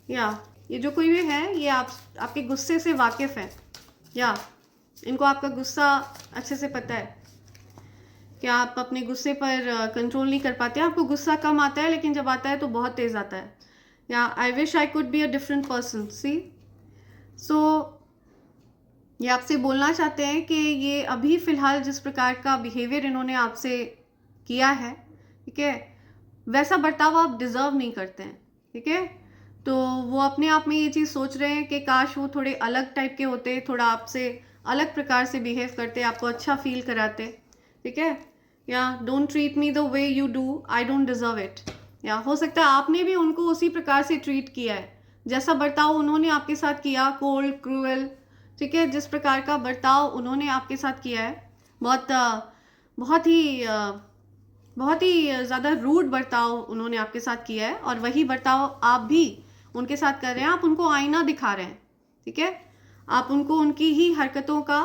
[SPEAKER 1] या ये जो कोई भी है ये आपके गुस्से से वाकिफ़ है, या इनको आपका गुस्सा अच्छे से पता है कि आप अपने गुस्से पर कंट्रोल नहीं कर पाते। आपको गुस्सा कम आता है, लेकिन जब आता है तो बहुत तेज़ आता है। या I wish I could be a different person, see. ये आपसे बोलना चाहते हैं कि ये अभी फ़िलहाल जिस प्रकार का बिहेवियर इन्होंने आपसे किया है, ठीक है, वैसा बर्ताव आप डिज़र्व नहीं करते हैं, ठीक है। तो वो अपने आप में ये चीज़ सोच रहे हैं कि काश वो थोड़े अलग टाइप के होते, थोड़ा आपसे अलग प्रकार से बिहेव करते, आपको अच्छा फील कराते, ठीक है। या don't treat me the way you do, I don't deserve it. या हो सकता है आपने भी उनको उसी प्रकार से ट्रीट किया है, जैसा बर्ताव उन्होंने आपके साथ किया, कोल्ड क्रूअल, ठीक है, जिस प्रकार का बर्ताव उन्होंने आपके साथ किया है, बहुत ही ज़्यादा रूड बर्ताव उन्होंने आपके साथ किया है, और वही बर्ताव आप भी उनके साथ कर रहे हैं। आप उनको आईना दिखा रहे हैं, ठीक है, आप उनको उनकी ही हरकतों का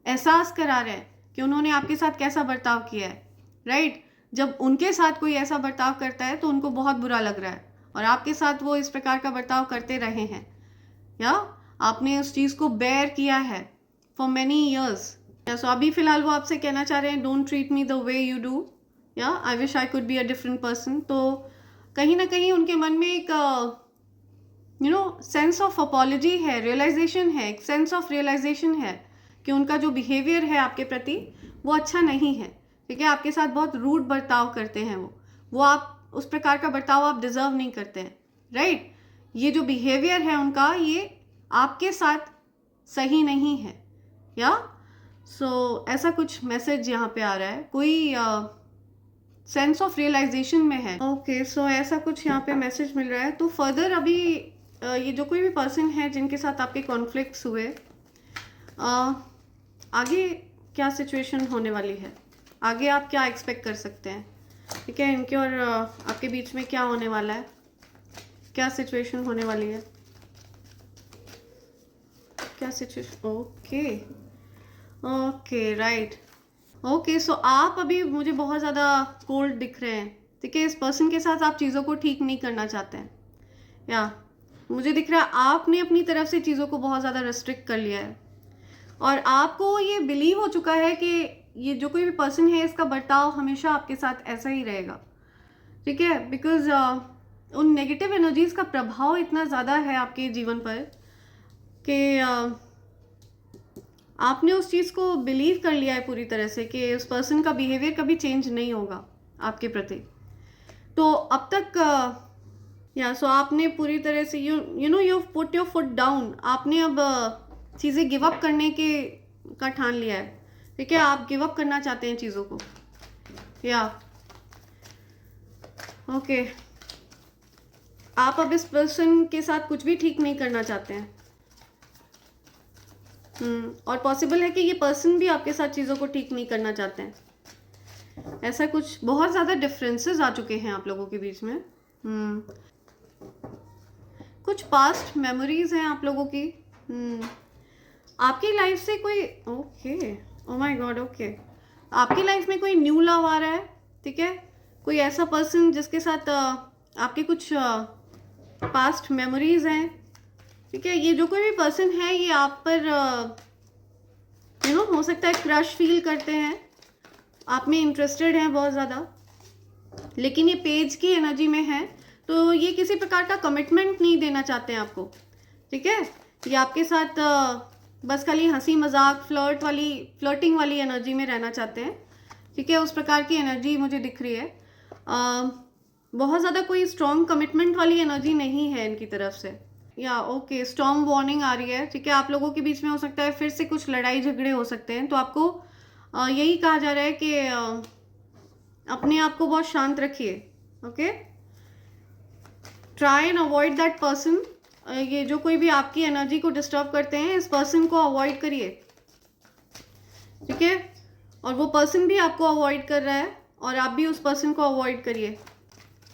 [SPEAKER 1] एहसास करा रहे हैं कि उन्होंने आपके साथ कैसा बर्ताव किया है, राइट। जब उनके साथ कोई ऐसा बर्ताव करता है तो उनको बहुत बुरा लग रहा है, और आपके साथ वो इस प्रकार का बर्ताव करते रहे हैं, या आपने उस चीज़ को बेयर किया है फॉर मैनी ईयर्स। सो अभी फ़िलहाल वो आपसे कहना चाह रहे हैं, don't treat me the way you do, या I wish I could be a different person. तो कहीं ना कहीं उनके मन में एक सेंस ऑफ अपॉलॉजी है, रियलाइजेशन है, एक सेंस ऑफ रियलाइजेशन है कि उनका जो बिहेवियर है आपके प्रति वो अच्छा नहीं है, ठीक है। आपके साथ बहुत रूड बर्ताव करते हैं वो आप उस प्रकार का बर्ताव आप डिज़र्व नहीं करते हैं, राइट। ये जो बिहेवियर है उनका, ये आपके साथ सही नहीं है, या ऐसा कुछ मैसेज यहाँ पे आ रहा है, कोई सेंस ऑफ रियलाइजेशन में है। ओके, सो ऐसा कुछ यहाँ पे मैसेज मिल रहा है। तो फर्दर अभी ये जो कोई भी पर्सन है जिनके साथ आपके कॉन्फ्लिक्ट्स हुए, आगे क्या सिचुएशन होने वाली है, आगे आप क्या एक्सपेक्ट कर सकते हैं, ठीक है, इनके और आपके बीच में क्या होने वाला है, क्या सिचुएशन होने वाली है, क्या situation. Okay okay, right. Okay, so आप अभी मुझे बहुत ज़्यादा कोल्ड दिख रहे हैं, ठीक है। इस पर्सन के साथ आप चीज़ों को ठीक नहीं करना चाहते हैं, या मुझे दिख रहा है आपने अपनी तरफ से चीज़ों को बहुत ज़्यादा रिस्ट्रिक्ट कर लिया है, और आपको ये बिलीव हो चुका है कि ये जो कोई भी पर्सन है इसका बर्ताव हमेशा आपके साथ ऐसा ही रहेगा, ठीक है। बिकॉज उन नेगेटिव एनर्जीज का प्रभाव इतना ज़्यादा है आपके जीवन पर कि आपने उस चीज़ को बिलीव कर लिया है पूरी तरह से कि उस पर्सन का बिहेवियर कभी चेंज नहीं होगा आपके प्रति। तो अब तक सो आपने पूरी तरह से you put your foot down, आपने अब चीज़ें गिव अप करने का ठान लिया है, ठीक है। आप गिव अप करना चाहते हैं चीज़ों को, या ओके, आप अब इस पर्सन के साथ कुछ भी ठीक नहीं करना चाहते हैं। और पॉसिबल है कि ये पर्सन भी आपके साथ चीज़ों को ठीक नहीं करना चाहते हैं। ऐसा कुछ बहुत ज़्यादा डिफरेंसेस आ चुके हैं आप लोगों के बीच में। कुछ पास्ट मेमोरीज हैं आप लोगों की। आपकी लाइफ से कोई okay, O my God, okay, आपकी लाइफ में कोई न्यू लव आ रहा है, ठीक है। कोई ऐसा पर्सन जिसके साथ आपके कुछ पास्ट मेमोरीज हैं, ठीक है। ये जो कोई भी पर्सन है ये आप पर हो सकता है क्रश फील करते हैं, आप में इंटरेस्टेड हैं बहुत ज़्यादा, लेकिन ये पेज की एनर्जी में है, तो ये किसी प्रकार का कमिटमेंट नहीं देना चाहते हैं आपको, ठीक है। ये आपके साथ बस खाली हंसी मजाक फ्लर्टिंग वाली एनर्जी में रहना चाहते हैं, ठीक है। उस प्रकार की एनर्जी मुझे दिख रही है। बहुत ज़्यादा कोई स्ट्रॉन्ग कमिटमेंट वाली एनर्जी नहीं है इनकी तरफ से, या ओके, स्टॉर्म वार्निंग आ रही है, ठीक है। आप लोगों के बीच में हो सकता है फिर से कुछ लड़ाई झगड़े हो सकते हैं, तो आपको यही कहा जा रहा है कि अपने आप को बहुत शांत रखिए, okay. Try and avoid that person. ये जो कोई भी आपकी एनर्जी को डिस्टर्ब करते हैं, इस पर्सन को अवॉइड करिए, ठीक है। और वो पर्सन भी आपको अवॉइड कर रहा है और आप भी उस पर्सन को अवॉइड करिए।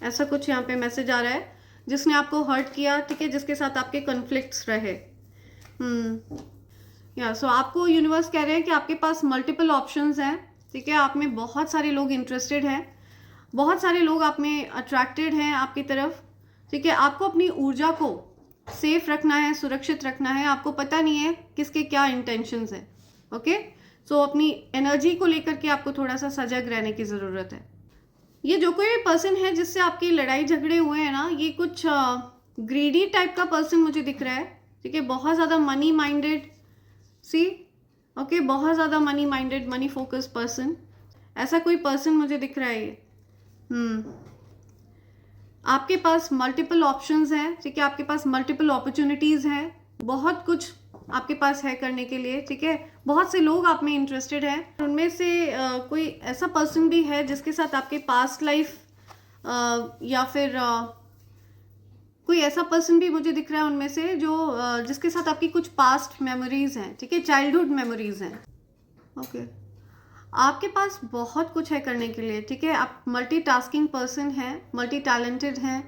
[SPEAKER 1] ऐसा कुछ यहाँ पे मैसेज आ रहा है, जिसने आपको हर्ट किया, ठीक है, जिसके साथ आपके कॉन्फ्लिक्ट्स रहे। सो आपको यूनिवर्स कह रहे हैं कि आपके पास मल्टीपल ऑप्शंस हैं, ठीक है। आप में बहुत सारे लोग इंटरेस्टेड हैं, बहुत सारे लोग आप में अट्रैक्टेड हैं आपकी तरफ, ठीक है। आपको अपनी ऊर्जा को सेफ रखना है, सुरक्षित रखना है। आपको पता नहीं है किसके क्या इंटेंशंस हैं, ओके। सो अपनी एनर्जी को लेकर के आपको थोड़ा सा सजग रहने की ज़रूरत है। ये जो कोई भी पर्सन है जिससे आपकी लड़ाई झगड़े हुए हैं ना, ये कुछ ग्रीडी टाइप का पर्सन मुझे दिख रहा है, ठीक है। बहुत ज़्यादा मनी माइंडेड, ओके, बहुत ज़्यादा money minded, money focused person, ऐसा कोई पर्सन मुझे दिख रहा है ये। आपके पास मल्टीपल ऑप्शंस हैं, ठीक है। आपके पास मल्टीपल अपॉर्चुनिटीज़ हैं, बहुत कुछ आपके पास है करने के लिए, ठीक है। बहुत से लोग आप में इंटरेस्टेड हैं, उनमें से कोई ऐसा पर्सन भी है जिसके साथ आपके पास्ट लाइफ या फिर कोई ऐसा पर्सन भी मुझे दिख रहा है उनमें से जो जिसके साथ आपकी कुछ पास्ट मेमोरीज हैं, ठीक है, चाइल्डहुड मेमोरीज हैं, ओके। आपके पास बहुत कुछ है करने के लिए, ठीक है। आप मल्टीटास्किंग पर्सन हैं, मल्टी टैलेंटेड हैं,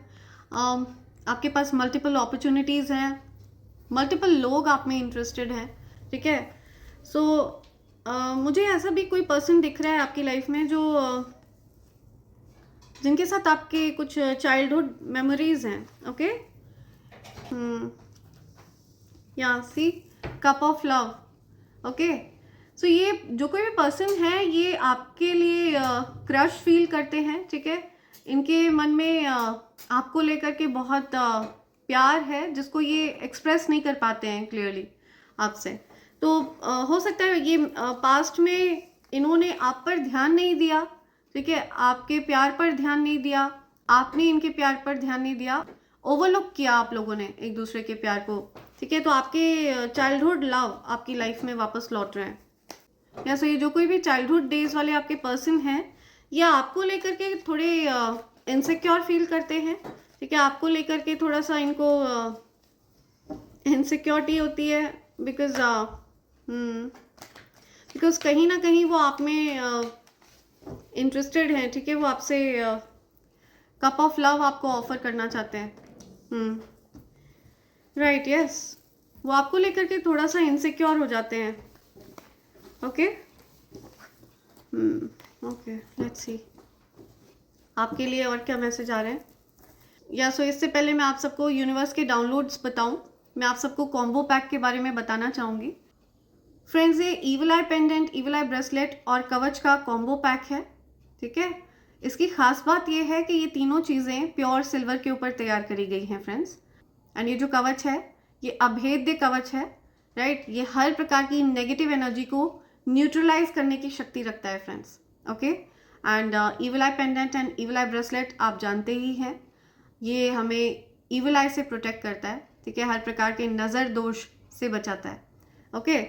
[SPEAKER 1] आपके पास मल्टीपल अपॉर्चुनिटीज़ हैं, मल्टीपल लोग आप में इंटरेस्टेड हैं, ठीक है। सो मुझे ऐसा भी कोई पर्सन दिख रहा है आपकी लाइफ में जो जिनके साथ आपके कुछ चाइल्डहुड मेमोरीज हैं, okay. See cup of love, okay. So ये जो कोई भी पर्सन है ये आपके लिए क्रश फील करते हैं, ठीक है। इनके मन में आपको लेकर के बहुत प्यार है, जिसको ये एक्सप्रेस नहीं कर पाते हैं क्लियरली आपसे। तो हो सकता है ये पास्ट में इन्होंने आप पर ध्यान नहीं दिया, ठीक है, आपके प्यार पर ध्यान नहीं दिया, आपने इनके प्यार पर ध्यान नहीं दिया, ओवरलुक किया आप लोगों ने एक दूसरे के प्यार को, ठीक है। तो आपके चाइल्डहुड लव आपकी लाइफ में वापस लौट रहे हैं। या सो ये जो कोई भी चाइल्डहुड डेज वाले आपके पर्सन हैं, या आपको लेकर के थोड़े इनसिक्योर फील करते हैं, ठीक है, आपको लेकर के थोड़ा सा इनको इनसिक्योरिटी होती है, बिकॉज कहीं ना कहीं वो आप में इंटरेस्टेड हैं, ठीक है, वो आपसे कप ऑफ लव आपको ऑफर करना चाहते हैं। राइट, यस, वो आपको लेकर के थोड़ा सा इनसिक्योर हो जाते हैं। ओके, ओके, लेट्स सी आपके लिए और क्या मैसेज आ रहे हैं। या सो इससे पहले मैं आप सबको यूनिवर्स के डाउनलोड्स बताऊं, मैं आप सबको कॉम्बो पैक के बारे में बताना चाहूँगी। फ्रेंड्स, ये ईविल आई पेंडेंट, ईविल आई ब्रेसलेट और कवच का कॉम्बो पैक है, ठीक है। इसकी खास बात ये है कि ये तीनों चीज़ें प्योर सिल्वर के ऊपर तैयार करी गई हैं फ्रेंड्स। एंड ये जो कवच है ये अभेद्य कवच है, राइट। ये हर प्रकार की नेगेटिव एनर्जी को न्यूट्रलाइज करने की शक्ति रखता है friends. Okay, and evil I pendant and evil I bracelet आप जानते ही हैं, ये हमें ईविल आई से प्रोटेक्ट करता है, ठीक है, हर प्रकार के नज़र दोष से बचाता है। ओके,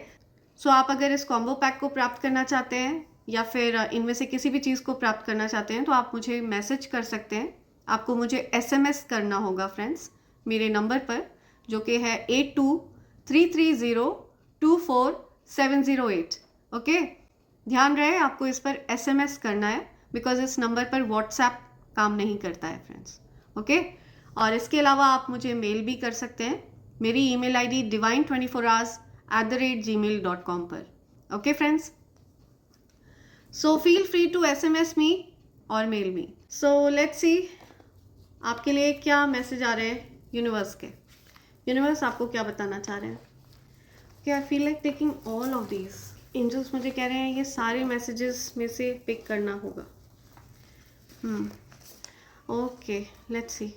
[SPEAKER 1] सो आप अगर इस कॉम्बो पैक को प्राप्त करना चाहते हैं या फिर इनमें से किसी भी चीज़ को प्राप्त करना चाहते हैं तो आप मुझे मैसेज कर सकते हैं। आपको मुझे SMS करना होगा फ्रेंड्स मेरे नंबर पर, जो कि है 8233024708। ओके, ध्यान रहे आपको इस पर SMS करना है, बिकॉज इस नंबर पर व्हाट्सएप काम नहीं करता है फ्रेंड्स। ओके, और इसके अलावा आप मुझे मेल भी कर सकते हैं, मेरी ईमेल ID divine24hours@gmail.com पर। Okay friends, so feel free to SMS me और mail me. So let's see आपके लिए क्या मैसेज आ रहे हैं यूनिवर्स के। यूनिवर्स आपको क्या बताना चाह रहे हैं। Okay, I feel like taking all of these. Angels मुझे कह रहे हैं ये सारे मैसेजेस में से पिक करना होगा। ओके, लेट्स सी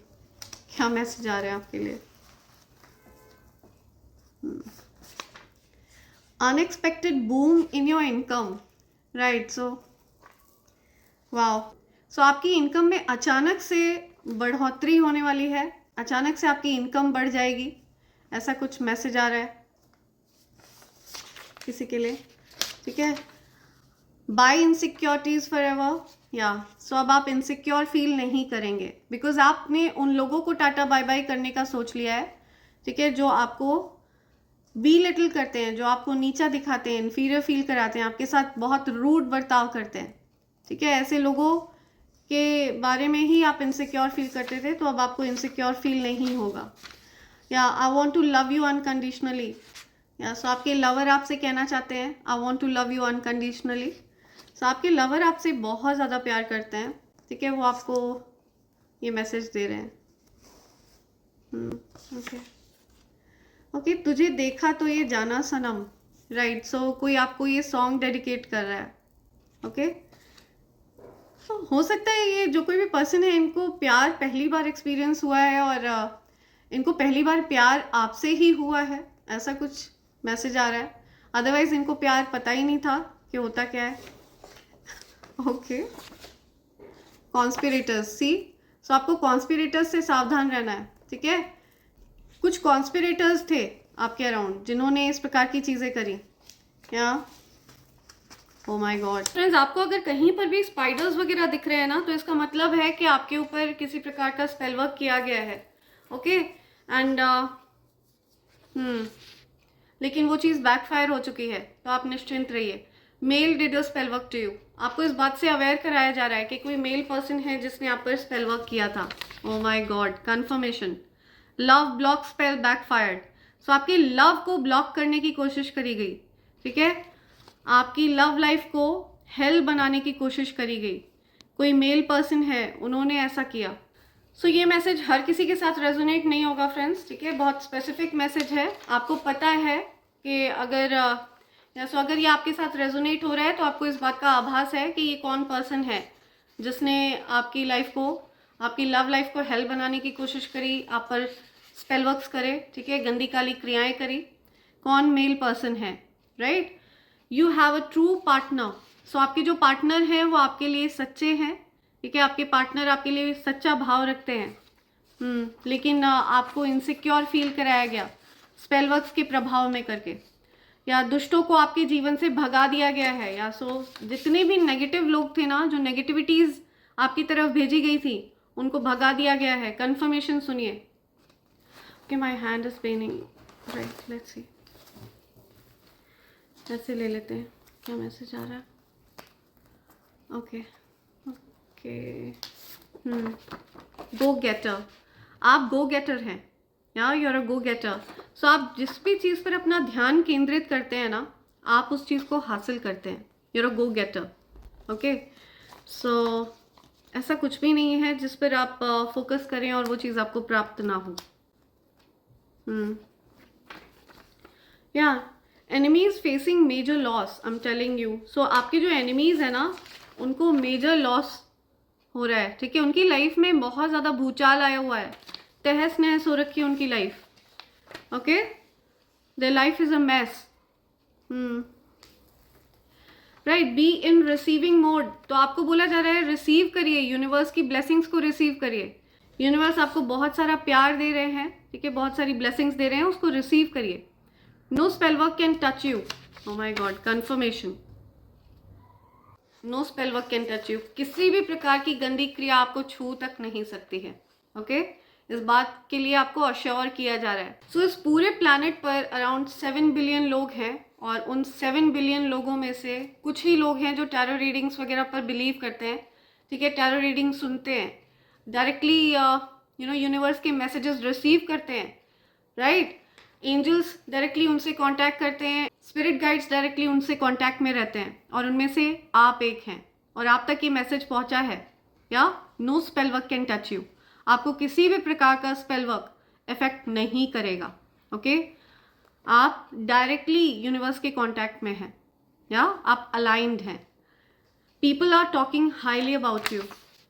[SPEAKER 1] क्या मैसेज आ रहे हैं आपके लिए। Unexpected boom in your income, right. So wow, so आपकी इनकम में अचानक से बढ़ोतरी होने वाली है, अचानक से आपकी इनकम बढ़ जाएगी, ऐसा कुछ मैसेज आ रहा है किसी के लिए, ठीक है। बाय इनसिक्योरिटीज फॉर एवर, या सो अब आप इनसिक्योर फील नहीं करेंगे, बिकॉज आपने उन लोगों को टाटा बाय बाय करने का सोच लिया है, ठीक है, जो आपको बी लिटिल करते हैं, जो आपको नीचा दिखाते हैं, इन्फीरियर फील कराते हैं, आपके साथ बहुत रूड बर्ताव करते हैं, ठीक है। ऐसे लोगों के बारे में ही आप इनसिक्योर फील करते थे, तो अब आपको इनसिक्योर फील नहीं होगा। या I want to love you unconditionally, या सो आपके लवर आपसे कहना चाहते हैं I want to love you unconditionally. So आपके लवर आपसे बहुत ज़्यादा प्यार करते हैं, ठीक है, वो आपको ये मैसेज दे रहे हैं। ओके, ओके, तुझे देखा तो ये जाना सनम, राइट। सो कोई आपको ये सॉन्ग डेडिकेट कर रहा है। ओके, तो हो सकता है ये जो कोई भी पर्सन है इनको प्यार पहली बार एक्सपीरियंस हुआ है और इनको पहली बार प्यार आपसे ही हुआ है, ऐसा कुछ मैसेज आ रहा है। अदरवाइज इनको प्यार पता ही नहीं था कि होता क्या है। ओके, कॉन्स्पिरेटर्स, सी, सो आपको कॉन्स्पिरेटर्स से सावधान रहना है, ठीक है। कुछ कॉन्स्पिरेटर्स थे आपके अराउंड जिन्होंने इस प्रकार की चीज़ें करी। क्या, ओ माय गॉड फ्रेंड्स, आपको अगर कहीं पर भी स्पाइडर्स वगैरह दिख रहे हैं ना, तो इसका मतलब है कि आपके ऊपर किसी प्रकार का स्पेल वर्क किया गया है। ओके, एंड लेकिन वो चीज़ बैकफायर हो चुकी है, तो आप निश्चिंत रहिए। Mail did spell work to you, आपको इस बात से अवेयर कराया जा रहा है कि कोई मेल पर्सन है जिसने आप पर स्पेल वर्क किया था। Oh my God, confirmation, love block spell backfired. So आपकी लव को ब्लॉक करने की कोशिश करी गई, ठीक है, आपकी लव लाइफ को हेल बनाने की कोशिश करी गई। कोई मेल पर्सन है, उन्होंने ऐसा किया। सो ये मैसेज हर किसी के साथ रेजोनेट नहीं होगा फ्रेंड्स, ठीक है, बहुत स्पेसिफिक मैसेज है। आपको पता है कि अगर अगर ये आपके साथ रेजोनेट हो रहा है तो आपको इस बात का आभास है कि ये कौन पर्सन है जिसने आपकी लाइफ को, आपकी लव लाइफ को हेल बनाने की कोशिश करी, आप पर स्पेल वर्क्स करे, ठीक है, गंदी काली क्रियाएं करी। कौन मेल पर्सन है, right. You have a true partner. So आपके जो पार्टनर हैं वो आपके लिए सच्चे हैं, ठीक है, आपके पार्टनर आपके लिए सच्चा भाव रखते हैं। लेकिन आपको इनसिक्योर फील कराया गया स्पेल वर्क्स के प्रभाव में करके। या दुष्टों को आपके जीवन से भगा दिया गया है, या सो जितने भी नेगेटिव लोग थे ना, जो नेगेटिविटीज आपकी तरफ भेजी गई थी, उनको भगा दिया गया है। कंफर्मेशन सुनिए। Okay, my hand is Penning, right, let's see. ऐसे ले लेते हैं, क्या मैसेज आ रहा है? ओके ओके, गो गेटर। आप गो गेटर हैं, या यू आर अ गो गेटर। सो आप जिस भी चीज़ पर अपना ध्यान केंद्रित करते हैं ना, आप उस चीज़ को हासिल करते हैं। You are a go getter. Okay, so ऐसा कुछ भी नहीं है जिस पर आप फोकस करें और वो चीज़ आपको प्राप्त ना हो। या enemies facing major loss, I am telling you. So आपके जो एनिमीज है ना, उनको मेजर लॉस हो रहा है, ठीक है। उनकी लाइफ में बहुत ज़्यादा भूचाल आया हुआ है, तहस नहस हो रखी है उनकी life. Okay, their life is a mess. Right, be in receiving mode. तो आपको बोला जा रहा है रिसीव करिए, यूनिवर्स की ब्लेसिंग्स को रिसीव करिए। यूनिवर्स आपको बहुत सारा प्यार दे रहे हैं, ठीक है, बहुत सारी ब्लेसिंग्स दे रहे हैं, उसको रिसीव करिए। No spell work can touch you. Oh my God, confirmation. No spell work can touch you. किसी भी प्रकार की गंदी क्रिया आपको छू तक नहीं सकती है। ओके, इस बात के लिए आपको अश्योर किया जा रहा है। सो इस पूरे प्लैनेट पर अराउंड 7 बिलियन लोग हैं, और उन 7 बिलियन लोगों में से कुछ ही लोग हैं जो टैरो रीडिंग्स वगैरह पर बिलीव करते हैं, ठीक है, टैरो रीडिंग सुनते हैं, डायरेक्टली यूनिवर्स के मैसेजेस रिसीव करते हैं, राइट। एंजल्स डायरेक्टली उनसे कांटेक्ट करते हैं, स्पिरिट गाइड्स डायरेक्टली उनसे कांटेक्ट में रहते हैं, और उनमें से आप एक हैं, और आप तक ये मैसेज पहुंचा है। या no spell work can touch you. आपको किसी भी प्रकार का स्पेल वर्क इफेक्ट नहीं करेगा। ओके, आप डायरेक्टली यूनिवर्स के कांटेक्ट में हैं, या आप अलाइंड हैं। People are talking highly about you.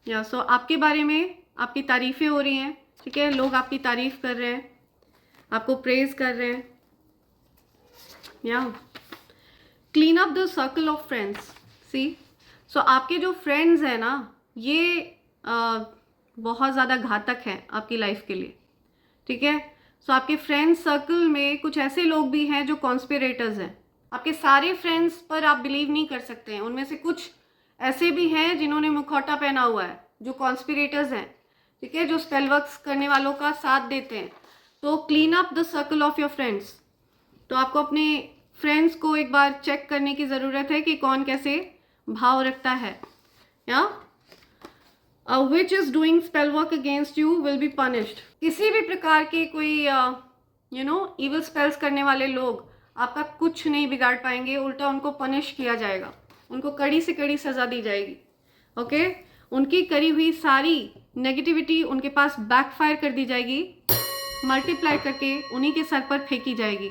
[SPEAKER 1] या सो आपके बारे में आपकी तारीफें हो रही हैं, ठीक है, लोग आपकी तारीफ कर रहे हैं, आपको प्रेज कर रहे हैं। या clean up the circle of friends. See, so आपके जो फ्रेंड्स हैं ना, ये बहुत ज़्यादा घातक हैं आपकी लाइफ के लिए, ठीक है। सो आपके फ्रेंड्स सर्कल में कुछ ऐसे लोग भी हैं जो कॉन्स्पिरेटर्स हैं। आपके सारे फ्रेंड्स पर आप बिलीव नहीं कर सकते हैं, उनमें से कुछ ऐसे भी हैं जिन्होंने मुखौटा पहना हुआ है, जो कॉन्स्पिरेटर्स हैं, ठीक है, जो स्पेल वर्क्स करने वालों का साथ देते हैं। तो clean up the circle of your friends. तो आपको अपने फ्रेंड्स को एक बार चेक करने की ज़रूरत है कि कौन कैसे भाव रखता है। या which is doing spell work against you will be punished. किसी भी प्रकार के कोई इविल स्पेल्स करने वाले लोग आपका कुछ नहीं बिगाड़ पाएंगे, उल्टा उनको पनिश किया जाएगा, उनको कड़ी से कड़ी सज़ा दी जाएगी। ओके, उनकी करी हुई सारी नेगेटिविटी उनके पास बैकफायर कर दी जाएगी, मल्टीप्लाई करके उन्हीं के सर पर फेंकी जाएगी,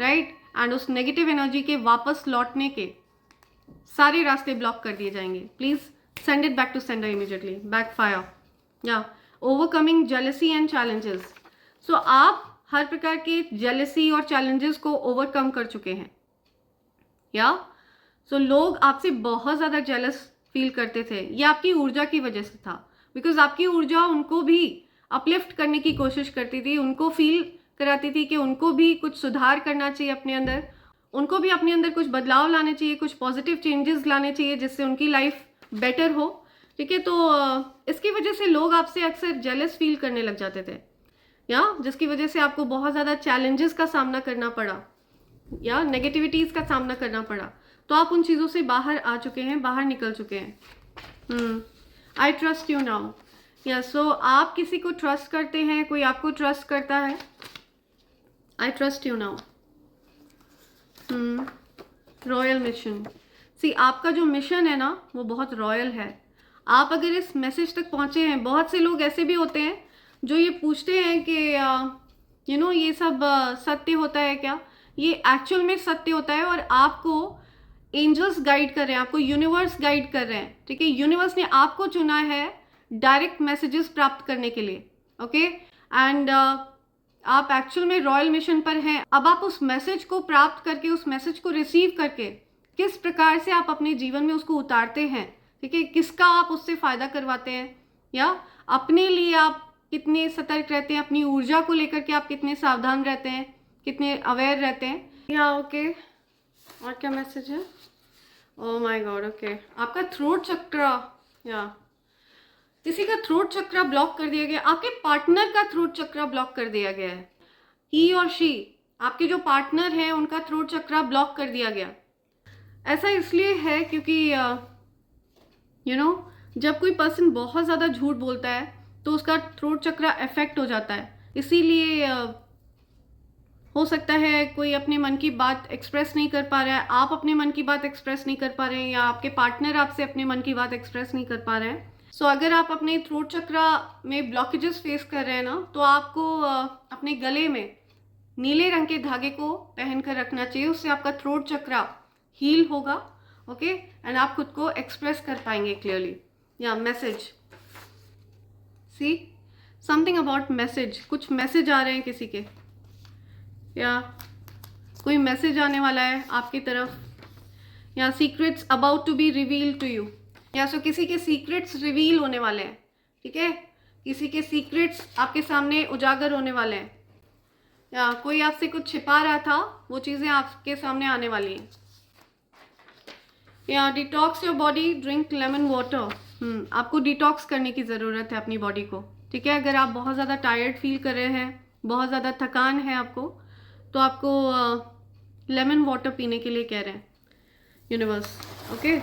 [SPEAKER 1] राइट। एंड उस नेगेटिव एनर्जी के वापस लौटने के सारे रास्ते ब्लॉक कर दिए जाएंगे। Please send it back to sender immediately, backfire. या overcoming jealousy and challenges. So आप हर प्रकार के जेलसी और चैलेंजेस को ओवरकम कर चुके हैं। या सो लोग आपसे बहुत ज़्यादा जेलस फील करते थे, ये आपकी ऊर्जा की वजह से था, बिकॉज आपकी ऊर्जा उनको भी अपलिफ्ट करने की कोशिश करती थी, उनको फील कराती थी कि उनको भी कुछ सुधार करना चाहिए अपने अंदर, उनको भी अपने अंदर कुछ बदलाव लाने चाहिए, कुछ पॉजिटिव चेंजेस लाने चाहिए जिससे उनकी लाइफ बेटर हो, ठीक है। तो इसकी वजह से लोग आपसे अक्सर जेलस फील करने लग जाते थे, या जिसकी वजह से आपको बहुत ज़्यादा चैलेंजेस का सामना करना पड़ा, या नेगेटिविटीज़ का सामना करना पड़ा। तो आप उन चीज़ों से बाहर आ चुके हैं, बाहर निकल चुके हैं। आई ट्रस्ट यू नाउ। या सो आप किसी को ट्रस्ट करते हैं, कोई आपको ट्रस्ट करता है। I trust you now. Royal mission. See, आपका जो मिशन है ना वो बहुत रॉयल है। आप अगर इस मैसेज तक पहुंचे हैं, बहुत से लोग ऐसे भी होते हैं जो ये पूछते हैं कि ये सब सत्य होता है क्या? ये एक्चुअल में सत्य होता है, और आपको एंजल्स गाइड कर रहे हैं, आपको यूनिवर्स गाइड कर रहे हैं, ठीक है। यूनिवर्स ने आपको चुना है डायरेक्ट मैसेजेस प्राप्त करने के लिए, ओके। एंड आप एक्चुअल में रॉयल मिशन पर हैं। अब आप उस मैसेज को प्राप्त करके, उस मैसेज को रिसीव करके किस प्रकार से आप अपने जीवन में उसको उतारते हैं, ठीक है, किसका आप उससे फ़ायदा करवाते हैं, या अपने लिए आप कितने सतर्क रहते हैं, अपनी ऊर्जा को लेकर के आप कितने सावधान रहते हैं, कितने अवेयर रहते हैं। या ओके, और क्या मैसेज है? Oh my God, okay. आपका थ्रोट चक्रा, या किसी का थ्रोट चक्रा ब्लॉक कर दिया गया, आपके पार्टनर का थ्रोट चक्रा ब्लॉक कर दिया गया है। ही और शी, आपके जो पार्टनर है उनका थ्रोट चक्रा ब्लॉक कर दिया गया। ऐसा इसलिए है क्योंकि जब कोई पर्सन बहुत ज़्यादा झूठ बोलता है तो उसका थ्रोट चक्रा अफेक्ट हो जाता है। इसीलिए हो सकता है कोई अपने मन की बात एक्सप्रेस नहीं कर पा रहा है, आप अपने मन की बात एक्सप्रेस नहीं कर पा रहे हैं, या आपके पार्टनर आपसे अपने मन की बात एक्सप्रेस नहीं कर पा रहे हैं। सो अगर आप अपने थ्रोट चक्रा में ब्लॉकेजेस फेस कर रहे हैं ना, तो आपको अपने गले में नीले रंग के धागे को पहन कर रखना चाहिए। उससे आपका थ्रोट चक्रा हील होगा, ओके, एंड आप खुद को एक्सप्रेस कर पाएंगे क्लियरली। या message, see something about message, कुछ मैसेज आ रहे हैं किसी के, या कोई मैसेज आने वाला है आपकी तरफ, या secrets about to be reveal to you, या सो किसी के सीक्रेट्स रिवील होने वाले हैं, ठीक है, किसी के सीक्रेट्स आपके सामने उजागर होने वाले हैं, या कोई आपसे कुछ छिपा रहा था वो चीज़ें आपके सामने आने वाली हैं। या detox your body, drink lemon water. आपको डिटॉक्स करने की ज़रूरत है अपनी बॉडी को, ठीक है। अगर आप बहुत ज़्यादा टायर्ड फील कर रहे हैं, बहुत ज़्यादा थकान है आपको, तो आपको लेमन वाटर पीने के लिए कह रहे हैं universe, okay.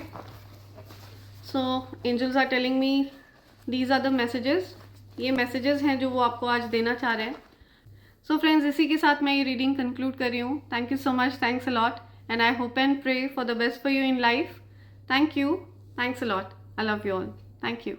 [SPEAKER 1] So angels are telling me these are the messages, ये मैसेजेस हैं जो वो आपको आज देना चाह रहे हैं। सो फ्रेंड्स, इसी के साथ मैं ये रीडिंग कंक्लूड कर रही हूँ। Thank you so much, thanks a lot, and I hope and pray for the best for you in life. Thank you, thanks a lot, I love you all, thank you.